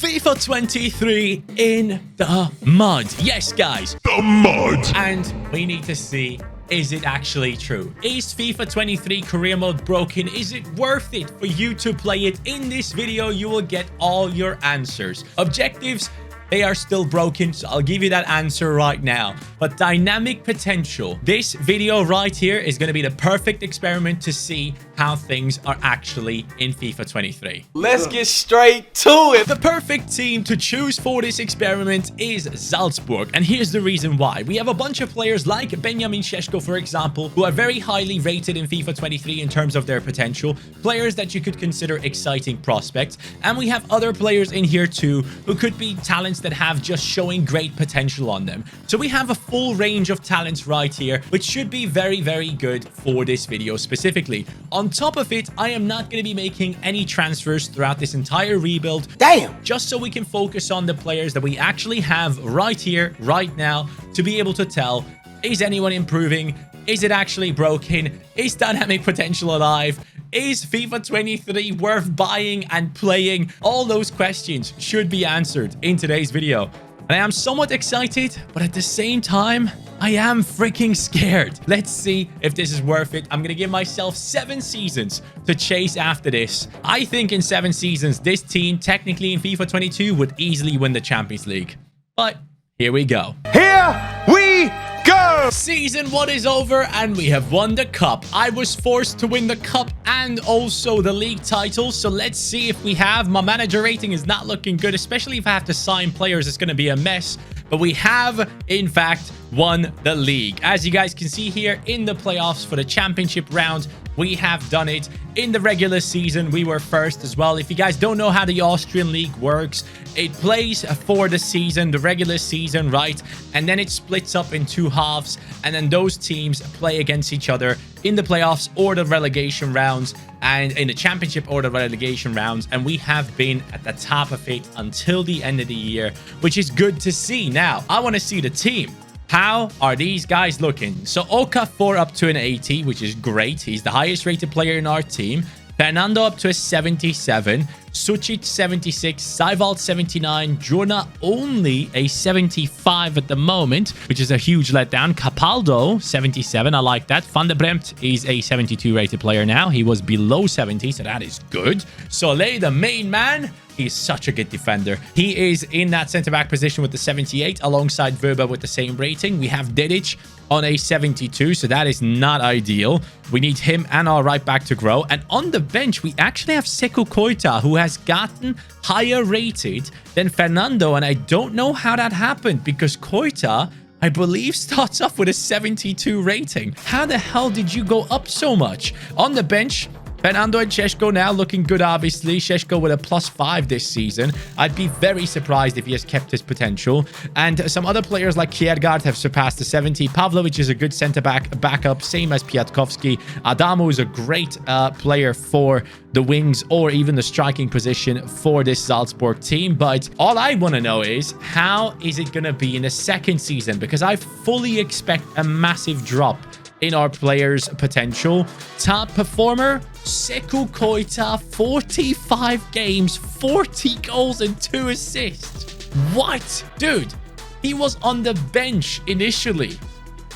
FIFA 23 in the mud. Yes, guys. The mud. And we need to see, is it actually true? Is FIFA 23 career mode broken? Is it worth it for you to play it? In this video, you will get all your answers. Objectives, they are still broken, so I'll give you that answer right now. But dynamic potential, this video right here is going to be the perfect experiment to see how things are actually in FIFA 23. Let's get straight to it. The perfect team to choose for this experiment is Salzburg, and here's the reason why. We have a bunch of players like Benjamin Šeško, for example, who are very highly rated in FIFA 23 in terms of their potential, players that you could consider exciting prospects, and we have other players in here too who could be talents that have just showing great potential on them. So we have a full range of talents right here, which should be very, very good for this video specifically. On top of it, I am not going to be making any transfers throughout this entire rebuild. Damn! Just so we can focus on the players that we actually have right here, right now, to be able to tell, is anyone improving? Is it actually broken? Is dynamic potential alive? Is FIFA 23 worth buying and playing? All those questions should be answered in today's video. And I am somewhat excited, but at the same time, I am freaking scared. Let's see if this is worth it. I'm going to give myself 7 seasons to chase after this. I think in 7 seasons, this team, technically in FIFA 22, would easily win the Champions League. But here we go. Here we go! Season 1 is over and we have won the cup. I was forced to win the cup and also the league title. So let's see if we have. My manager rating is not looking good, especially if I have to sign players. It's going to be a mess. But we have, in fact, won the league. As you guys can see here in the playoffs for the championship round, we have done it. In the regular season, we were first as well. If you guys don't know how the Austrian league works, it plays for the season, the regular season, right? And then it splits up in 2 halves. And then those teams play against each other in the playoffs or the relegation rounds, and in the championship or the relegation rounds. And we have been at the top of it until the end of the year, which is good to see. Now, I want to see the team. How are these guys looking? So Okafor up to an 80, which is great. He's the highest rated player in our team. Fernando up to a 77. Sucic 76, Seiwald 79, Jorna only a 75 at the moment, which is a huge letdown. Capaldo 77, I like that. Van der Bremt is a 72 rated player now. He was below 70, so that is good. Soleil, the main man, he's such a good defender. He is in that center-back position with the 78 alongside Verba with the same rating. We have Dedic on a 72, so that is not ideal. We need him and our right back to grow. And on the bench, we actually have Sekou Koita, who has gotten higher rated than Fernando. And I don't know how that happened, because Koita, I believe, starts off with a 72 rating. How the hell did you go up so much? On the bench, Fernando and Šeško now looking good, obviously. Šeško with a +5 this season. I'd be very surprised if he has kept his potential. And some other players like Kjærgaard have surpassed the 70. Pavlovic is a good centre-back backup, same as Piatkowski. Adamo is a great player for the wings or even the striking position for this Salzburg team. But all I want to know is, how is it going to be in the second season? Because I fully expect a massive drop in our players' potential. Top performer, Sekou Koita, 45 games, 40 goals and 2 assists. What? Dude, he was on the bench initially.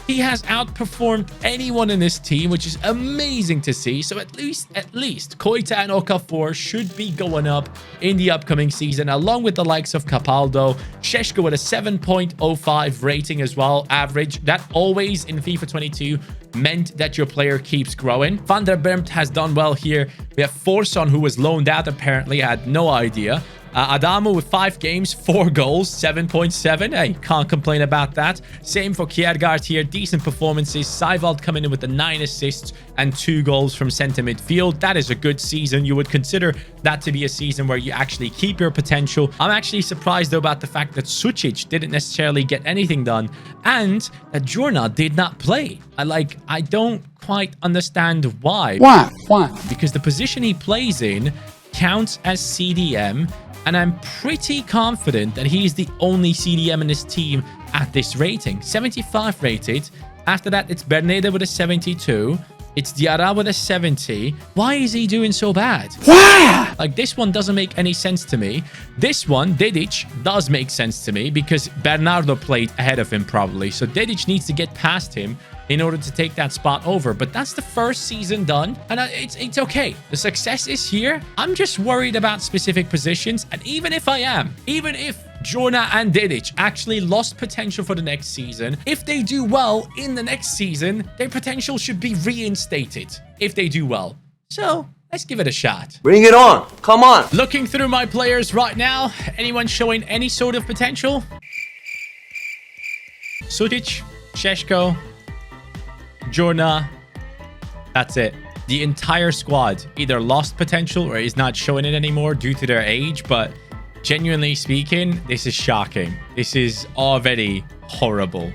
He has outperformed anyone in this team, which is amazing to see. So at least Koita and Okafor should be going up in the upcoming season, along with the likes of Capaldo. Šeško with a 7.05 rating as well, average. That always in FIFA 22 meant that your player keeps growing. Van der Bremt has done well here. We have Forson, who was loaned out apparently. I had no idea. Adamo with 5 games, 4 goals, 7.7. Hey, can't complain about that. Same for Kjærgaard here. Decent performances. Seiwald coming in with the 9 assists and 2 goals from centre midfield. That is a good season. You would consider that to be a season where you actually keep your potential. I'm actually surprised, though, about the fact that Sucic didn't necessarily get anything done and that Jorna did not play. I don't quite understand why. Why? Because the position he plays in counts as CDM, and I'm pretty confident that he is the only CDM in this team at this rating. 75 rated. After that, it's Berneda with a 72. It's Diarra with a 70. Why is he doing so bad? Why? Like, this one doesn't make any sense to me. This one, Dedic, does make sense to me because Bernardo played ahead of him probably. So Dedic needs to get past him in order to take that spot over. But that's the first season done, and it's okay. The success is here. I'm just worried about specific positions, and even if Jorna and Dedic actually lost potential for the next season, if they do well in the next season, their potential should be reinstated if they do well. So let's give it a shot. Bring it on. Come on. Looking through my players right now, anyone showing any sort of potential? Sutic, Šeško, Jorna, that's it. The entire squad either lost potential or is not showing it anymore due to their age, but genuinely speaking, this is shocking. This is already horrible.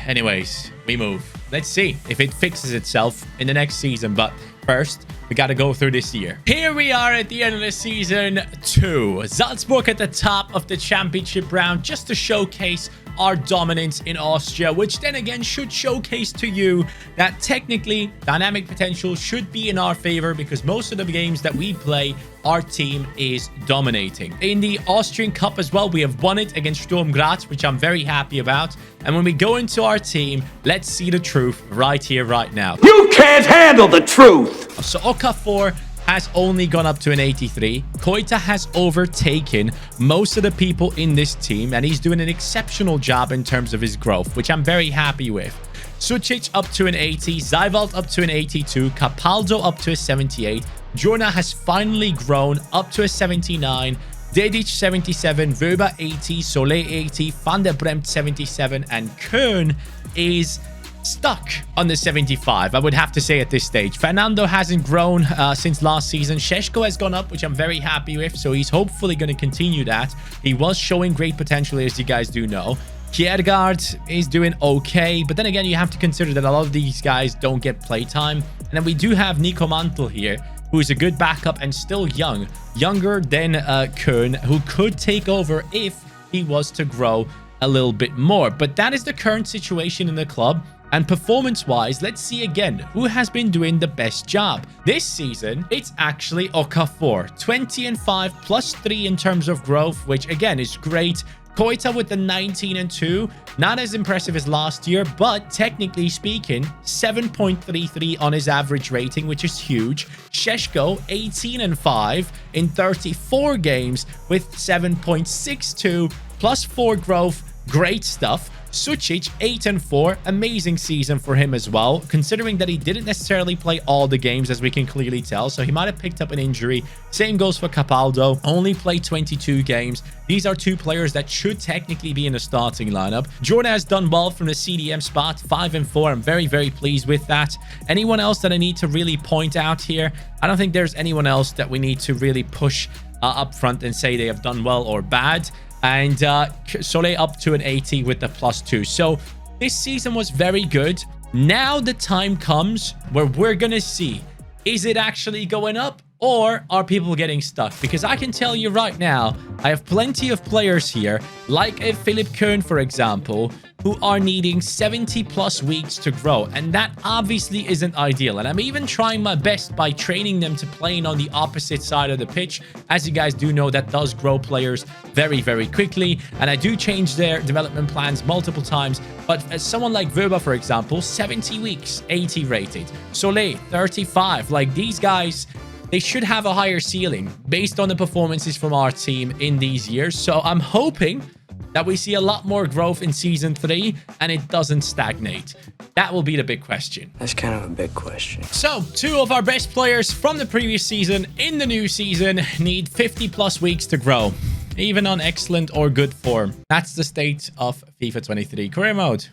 Anyways, we move. Let's see if it fixes itself in the next season, but first, we got to go through this year. Here we are at the end of the season 2. Salzburg at the top of the championship round just to showcase our dominance in Austria, which then again should showcase to you that technically dynamic potential should be in our favor because most of the games that we play, our team is dominating. In the Austrian Cup as well, we have won it against Sturm Graz, which I'm very happy about. And when we go into our team, let's see the truth right here, right now. You can't handle the truth. So Okafor has only gone up to an 83. Koita has overtaken most of the people in this team, and he's doing an exceptional job in terms of his growth, which I'm very happy with. Sucic up to an 80, Zajvalt up to an 82, Capaldo up to a 78. Jorna has finally grown up to a 79. Dedic 77, Wöber 80, Solé 80, Van der Bremt 77, and Köln is stuck on the 75, I would have to say at this stage. Fernando hasn't grown since last season. Šeško has gone up, which I'm very happy with, so he's hopefully going to continue that. He was showing great potential, as you guys do know. Kjærgaard is doing okay, but then again, you have to consider that a lot of these guys don't get playtime. And then we do have Nico Mantel here, who is a good backup and still young, younger than Köln, who could take over if he was to grow a little bit more. But that is the current situation in the club. And performance-wise, let's see again who has been doing the best job. This season, it's actually Okafor. 20 and 5 plus 3 in terms of growth, which again is great. Koita with the 19 and 2. Not as impressive as last year, but technically speaking, 7.33 on his average rating, which is huge. Šeško, 18 and 5 in 34 games with 7.62 plus 4 growth. Great stuff. Sucic, 8 and 4. Amazing season for him as well, considering that he didn't necessarily play all the games, as we can clearly tell. So he might have picked up an injury. Same goes for Capaldo. Only played 22 games. These are two players that should technically be in the starting lineup. Jordan has done well from the CDM spot, 5 and 4. I'm very, very pleased with that. Anyone else that I need to really point out here? I don't think there's anyone else that we need to really push up front and say they have done well or bad. And Solé up to an 80 with the +2. So this season was very good. Now the time comes where we're going to see, is it actually going up or are people getting stuck? Because I can tell you right now, I have plenty of players here, like a Philipp Köln, for example, who are needing 70 plus weeks to grow. And that obviously isn't ideal. And I'm even trying my best by training them to playing on the opposite side of the pitch. As you guys do know, that does grow players very, very quickly. And I do change their development plans multiple times. But as someone like Wöber, for example, 70 weeks, 80 rated. Solé, 35. Like these guys, they should have a higher ceiling based on the performances from our team in these years. So I'm hoping that we see a lot more growth in Season 3 and it doesn't stagnate. That will be the big question. That's kind of a big question. So, 2 of our best players from the previous season in the new season need 50 plus weeks to grow, even on excellent or good form. That's the state of FIFA 23 career mode.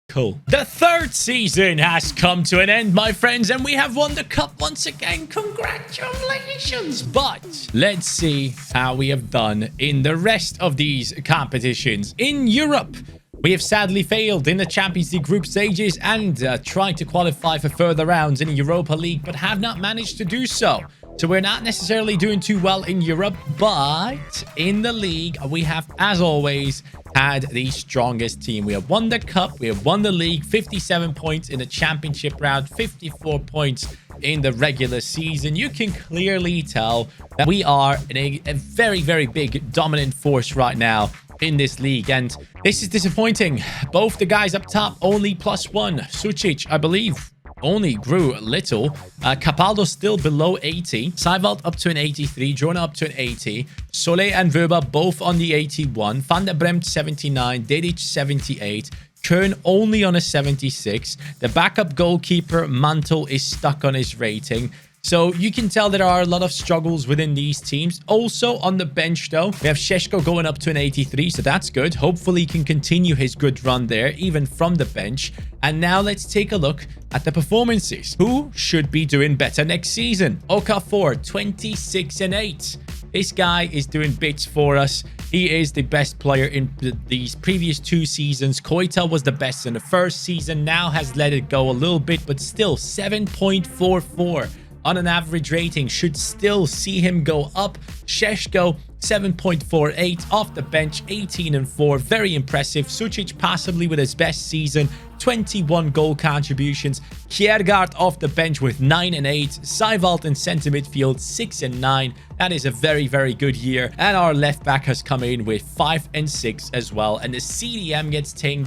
Cool. The 3rd season has come to an end, my friends, and we have won the cup once again. Congratulations! But let's see how we have done in the rest of these competitions. In Europe, we have sadly failed in the Champions League group stages and tried to qualify for further rounds in the Europa League, but have not managed to do so. So we're not necessarily doing too well in Europe, but in the league, we have, as always, had the strongest team. We have won the cup, we have won the league, 57 points in the championship round, 54 points in the regular season. You can clearly tell that we are in a very, very big dominant force right now in this league, and this is disappointing. Both the guys up top only +1. Sucic, I believe, only grew a little. Capaldo still below 80. Seiwald up to an 83. Jorna up to an 80. Solé and Weber both on the 81. Van der Bremt 79. Dedic 78. Kern only on a 76. The backup goalkeeper, Mantel, is stuck on his rating. So you can tell there are a lot of struggles within these teams. Also on the bench, though, we have Šeško going up to an 83, so that's good. Hopefully he can continue his good run there, even from the bench. And now let's take a look at the performances. Who should be doing better next season? Okafor, 26-8. This guy is doing bits for us. He is the best player in these previous 2 seasons. Koita was the best in the first season, now has let it go a little bit, but still 7.44. on an average rating, should still see him go up. Šeško, 7.48 off the bench, 18-4, very impressive. Sucic possibly with his best season, 21 goal contributions. Kjærgaard off the bench with 9-8. Seiwald in center midfield, 6-9. That is a very, very good year. And our left back has come in with 5-6 as well. And the CDM gets 10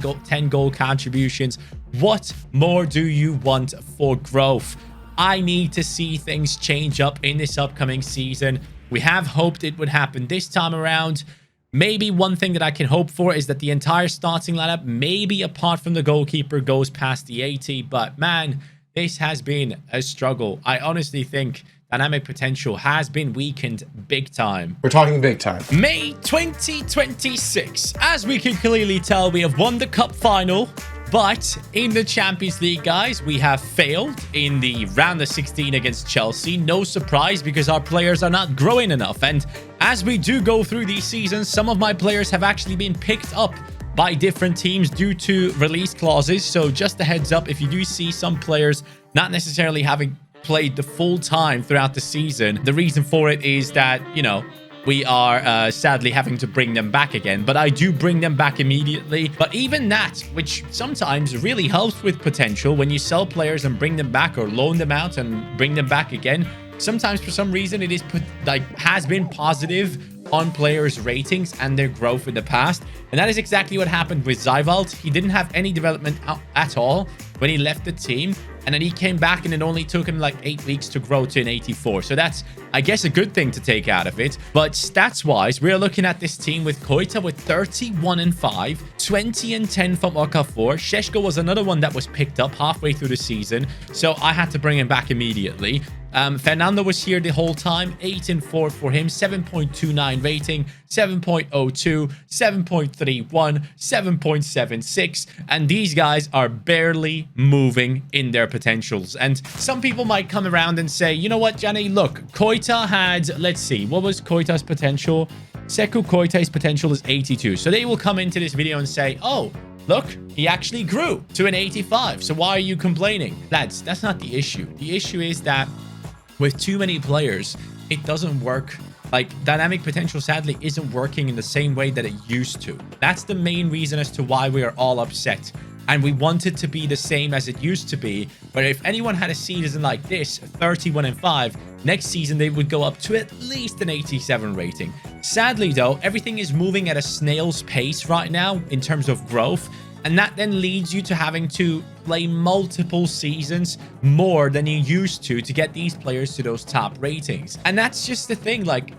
goal contributions. What more do you want for growth? I need to see things change up in this upcoming season. We have hoped it would happen this time around. Maybe one thing that I can hope for is that the entire starting lineup, maybe apart from the goalkeeper, goes past the 80. But man, this has been a struggle. I honestly think dynamic potential has been weakened big time. We're talking big time. May 2026. As we can clearly tell, we have won the cup final. But in the Champions League, guys, we have failed in the round of 16 against Chelsea. No surprise, because our players are not growing enough. And as we do go through these seasons, some of my players have actually been picked up by different teams due to release clauses. So just a heads up, if you do see some players not necessarily having played the full time throughout the season, the reason for it is that, you know, we are sadly having to bring them back again, but I do bring them back immediately. But even that, which sometimes really helps with potential, when you sell players and bring them back, or loan them out and bring them back again, sometimes for some reason it is has been positive on players' ratings and their growth in the past. And that is exactly what happened with Seiwald. He didn't have any development at all when he left the team. And then he came back and it only took him like 8 weeks to grow to an 84. So that's, I guess, a good thing to take out of it. But stats-wise, we're looking at this team with Koita with 31-5, 20-10 from Okafor. Šeško was another one that was picked up halfway through the season, so I had to bring him back immediately. Fernando was here the whole time, 8-4 for him, 7.29 rating, 7.02, 7.31, 7.76, and these guys are barely moving in their potentials. And some people might come around and say, you know what, Johnny, look, Koita had, let's see, what was Koita's potential? Sekou Koita's potential is 82. So they will come into this video and say, oh, look, he actually grew to an 85. So why are you complaining? Lads, that's not the issue. The issue is that with too many players, it doesn't work. Like, dynamic potential sadly isn't working in the same way that it used to. That's the main reason as to why we are all upset. And we want it to be the same as it used to be. But if anyone had a season like this, 31-5, next season they would go up to at least an 87 rating. Sadly though, everything is moving at a snail's pace right now in terms of growth. And that then leads you to having to play multiple seasons more than you used to get these players to those top ratings. And that's just the thing. Like,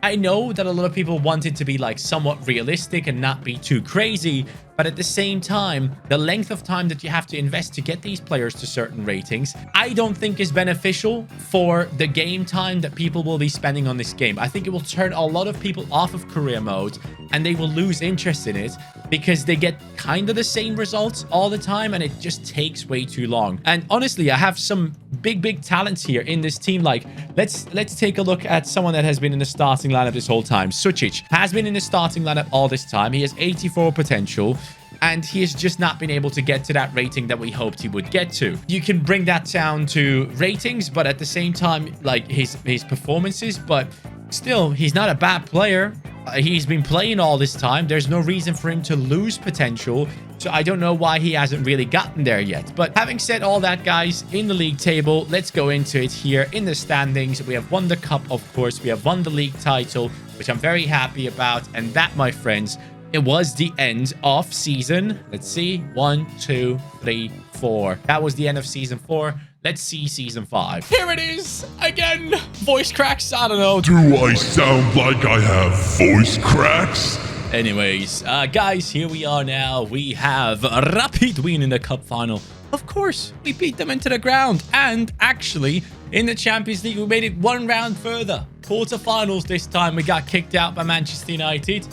I know that a lot of people want it to be like somewhat realistic and not be too crazy, but at the same time, the length of time that you have to invest to get these players to certain ratings, I don't think is beneficial for the game time that people will be spending on this game. I think it will turn a lot of people off of career mode and they will lose interest in it because they get kind of the same results all the time and it just takes way too long. And honestly, I have some big talents here in this team. Like, let's take a look at someone that has been in the starting lineup this whole time. Sucic has been in the starting lineup all this time. He has 84 potential. and he has just not been able to get to that rating that we hoped he would get to. You can bring that down to ratings, but at the same time, like his performances, but still, he's not a bad player. He's been playing all this time. There's no reason for him to lose potential. So I don't know why he hasn't really gotten there yet. But having said all that, guys, in the league table, let's go into it here in the standings. We have won the cup, of course. We have won the league title, which I'm very happy about. And that, my friends, it was the end of season. Let's see. 1, 2, 3, 4. That was the end of season 4. Let's see season 5. Here it is again. Voice cracks. I don't know. Do I sound like I have voice cracks? Anyways, guys, here we are now. We have Rapid win in the cup final. Of course, we beat them into the ground. And actually, in the Champions League, we made it one round further. Quarterfinals this time. We got kicked out by Manchester United.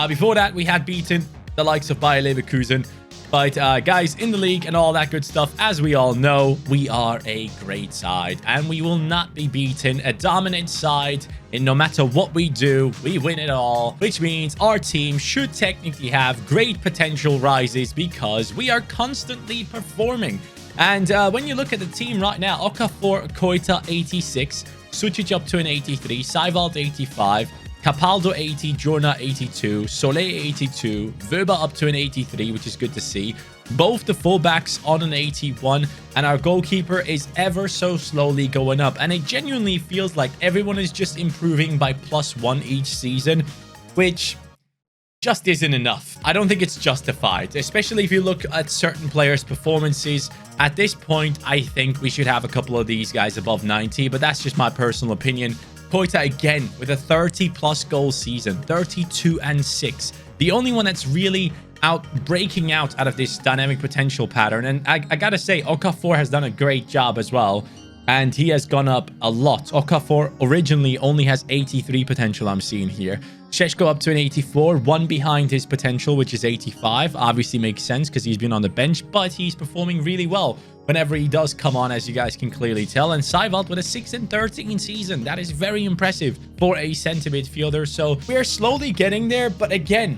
Before that, we had beaten the likes of Bayer Leverkusen. But guys, in the league and all that good stuff, as we all know, we are a great side. And we will not be beaten. A dominant side. And no matter what we do, we win it all. Which means our team should technically have great potential rises because we are constantly performing. And when you look at the team right now, Okafor, Koita 86, Sucic up to an 83, Seiwald 85, Capaldo 80, Jorna 82, Soleil 82, Weber up to an 83, which is good to see. Both the fullbacks on an 81, and our goalkeeper is ever so slowly going up. And it genuinely feels like everyone is just improving by +1 each season, which just isn't enough. I don't think it's justified, especially if you look at certain players' performances. At this point, I think we should have a couple of these guys above 90, but that's just my personal opinion. Koita again with a 30+ goal season, 32 and 6. The only one that's really breaking out of this dynamic potential pattern. And I gotta say, Okafor has done a great job as well. And he has gone up a lot. Okafor originally only has 83 potential I'm seeing here. Šeško up to an 84, one behind his potential, which is 85. Obviously makes sense because he's been on the bench, but he's performing really well whenever he does come on, as you guys can clearly tell. And Seiwald with a 6 and 13 season. That is very impressive for a centre midfielder. So we're slowly getting there, but again,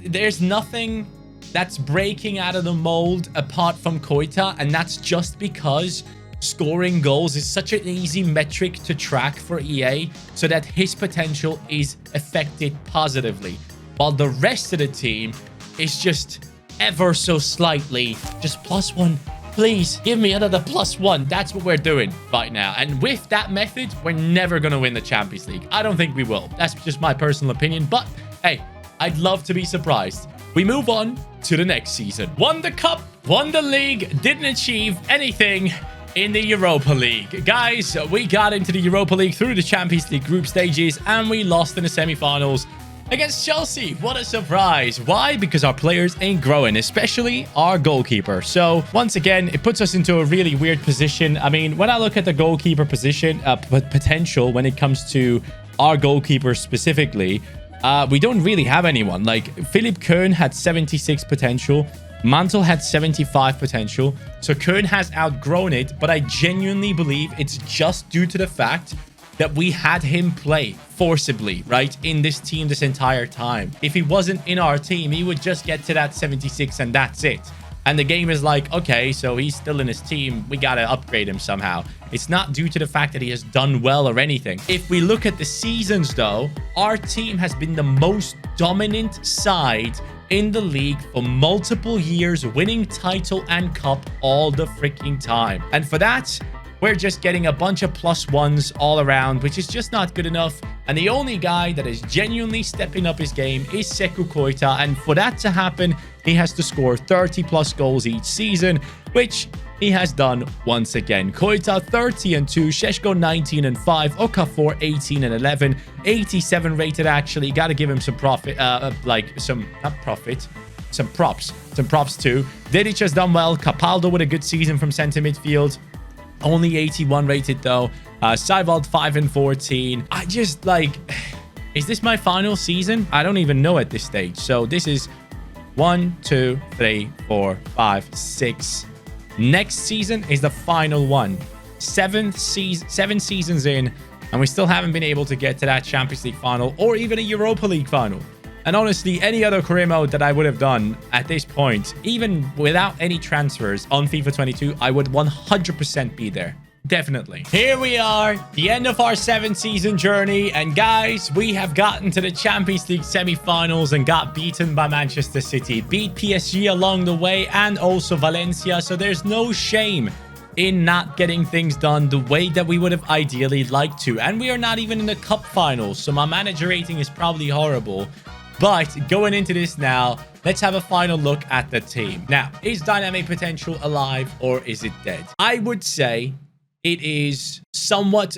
there's nothing that's breaking out of the mold apart from Koita, and that's just because scoring goals is such an easy metric to track for EA so that his potential is affected positively, while the rest of the team is just ever so slightly just +1. Please give me another +1. That's what we're doing right now. And with that method, we're never going to win the Champions League. I don't think we will. That's just my personal opinion. But hey, I'd love to be surprised. We move on to the next season. Won the cup, won the league, didn't achieve anything in the Europa League. Guys, we got into the Europa League through the Champions League group stages and we lost in the semi-finals against Chelsea. What a surprise. Why? Because our players ain't growing, especially our goalkeeper. So once again, it puts us into a really weird position. I mean, when I look at the goalkeeper position, potential when it comes to our goalkeeper specifically, we don't really have anyone. Like Philipp Köhn had 76 potential. Mantel had 75 potential. So Köhn has outgrown it, but I genuinely believe it's just due to the fact that we had him play forcibly, right, in this team this entire time. If he wasn't in our team, he would just get to that 76 and that's it. And the game is like, okay, so he's still in his team. We got to upgrade him somehow. It's not due to the fact that he has done well or anything. If we look at the seasons, though, our team has been the most dominant side in the league for multiple years, winning title and cup all the freaking time. And for that, we're just getting a bunch of +1s all around, which is just not good enough. And the only guy that is genuinely stepping up his game is Sekou Koita. And for that to happen, he has to score 30+ goals each season, which he has done once again. Koita 30 and 2, Šeško 19 and 5, Okafor 18 and 11, 87 rated actually. Got to give him some profit, some props too. Dedic has done well. Capaldo with a good season from center midfield. Only 81 rated though. Seiwald 5 and 14. I just like, is this my final season? I don't even know at this stage. So this is 1, 2, 3, 4, 5, 6. Next season is the final one. 7 seasons in, and we still haven't been able to get to that Champions League final or even a Europa League final. And honestly, any other career mode that I would have done at this point, even without any transfers on FIFA 22, I would 100% be there. Definitely. Here we are, the end of our 7-season journey. And guys, we have gotten to the Champions League semi-finals and got beaten by Manchester City. Beat PSG along the way and also Valencia. So there's no shame in not getting things done the way that we would have ideally liked to. And we are not even in the cup finals. So my manager rating is probably horrible. But going into this now, let's have a final look at the team. Now, is dynamic potential alive or is it dead? I would say it is somewhat...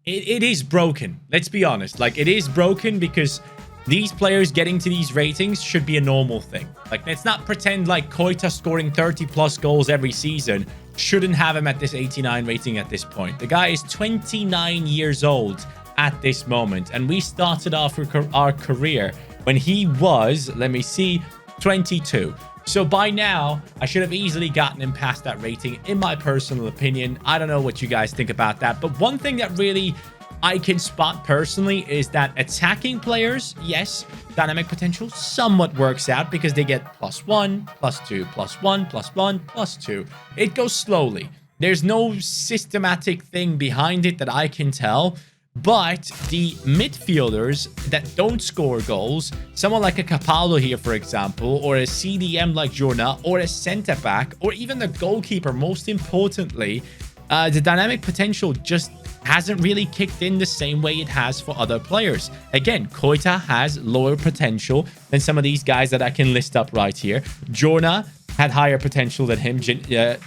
It is broken. Let's be honest. Like, it is broken because these players getting to these ratings should be a normal thing. Like, let's not pretend like Koita scoring 30+ goals every season shouldn't have him at this 89 rating at this point. The guy is 29 years old at this moment. And we started off our career when he was, let me see, 22. So by now, I should have easily gotten him past that rating, in my personal opinion. I don't know what you guys think about that. But one thing that really I can spot personally is that attacking players, yes, dynamic potential somewhat works out because they get +1, +2, +1, +1, +2. It goes slowly. There's no systematic thing behind it that I can tell. But the midfielders that don't score goals, someone like a Capaldo here, for example, or a CDM like Jorna, or a centre-back, or even the goalkeeper, most importantly, the dynamic potential just hasn't really kicked in the same way it has for other players. Again, Koita has lower potential than some of these guys that I can list up right here. Jorna had higher potential than him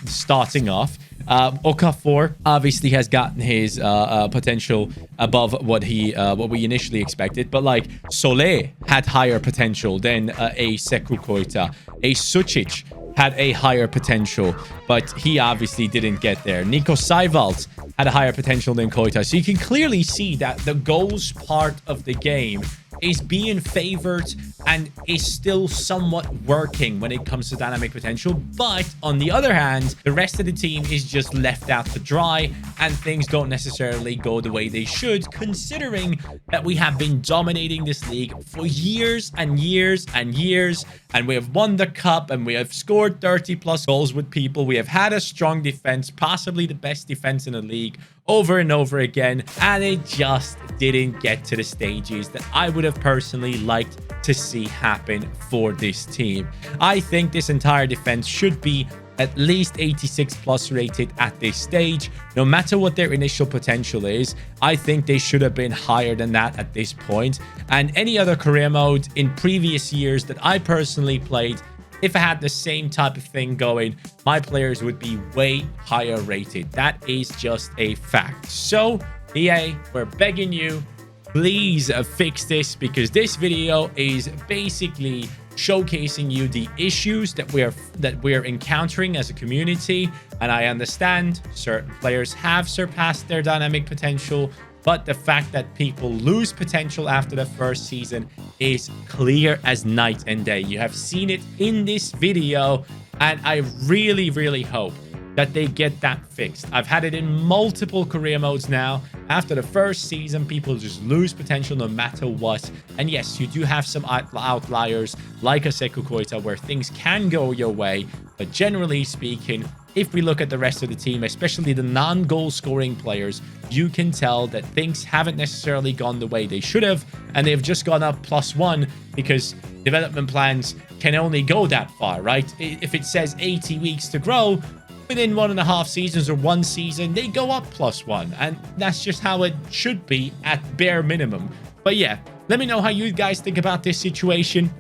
starting off. Okafor obviously has gotten his potential above what we initially expected, but like Solé had higher potential than a Sekou Koita. A Sucic had a higher potential, but he obviously didn't get there. Nico Seiwald had a higher potential than Koita. So you can clearly see that the goals part of the game is being favored and is still somewhat working when it comes to dynamic potential. But on the other hand, the rest of the team is just left out to dry and things don't necessarily go the way they should, considering that we have been dominating this league for years and years and years, and we have won the cup and we have scored 30+ goals with people. We have had a strong defense, possibly the best defense in the league, over and over again, and it just didn't get to the stages that I would have personally liked to see happen for this team. I think this entire defense should be at least 86+ rated at this stage. No matter what their initial potential is, I think they should have been higher than that at this point. And any other career mode in previous years that I personally played, if I had the same type of thing going, my players would be way higher rated. That is just a fact. So, EA, we're begging you, please fix this, because this video is basically showcasing you the issues that we're encountering as a community. And I understand certain players have surpassed their dynamic potential, but the fact that people lose potential after the first season is clear as night and day. You have seen it in this video, and I really, really hope that they get that fixed. I've had it in multiple career modes now. After the first season, people just lose potential no matter what. And yes, you do have some outliers like a Sekou Koita where things can go your way. But generally speaking, if we look at the rest of the team, especially the non-goal scoring players, you can tell that things haven't necessarily gone the way they should have, and they've just gone up +1 because development plans can only go that far, right? If it says 80 weeks to grow, within 1.5 seasons or 1 season, they go up +1, and that's just how it should be at bare minimum. But yeah, let me know how you guys think about this situation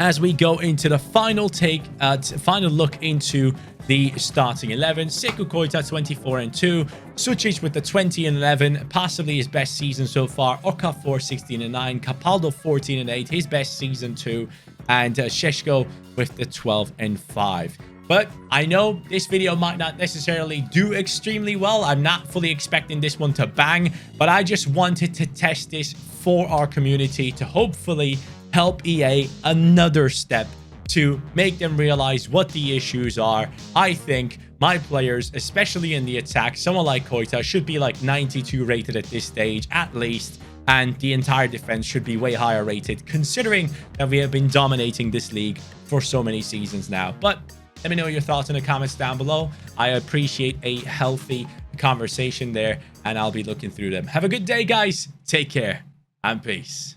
as we go into the final look into the starting 11. Sekou Koita 24-2, Sucic with the 20-11, possibly his best season so far. Okafor 16-9, Capaldo 14-8, his best season too, and Šeško with the 12-5. But I know this video might not necessarily do extremely well. I'm not fully expecting this one to bang, but I just wanted to test this for our community to hopefully help EA another step to make them realize what the issues are. I think my players, especially in the attack, someone like Koita, should be like 92 rated at this stage, at least. and the entire defense should be way higher rated, considering that we have been dominating this league for so many seasons now. But let me know your thoughts in the comments down below. I appreciate a healthy conversation there, and I'll be looking through them. Have a good day, guys. Take care, and peace.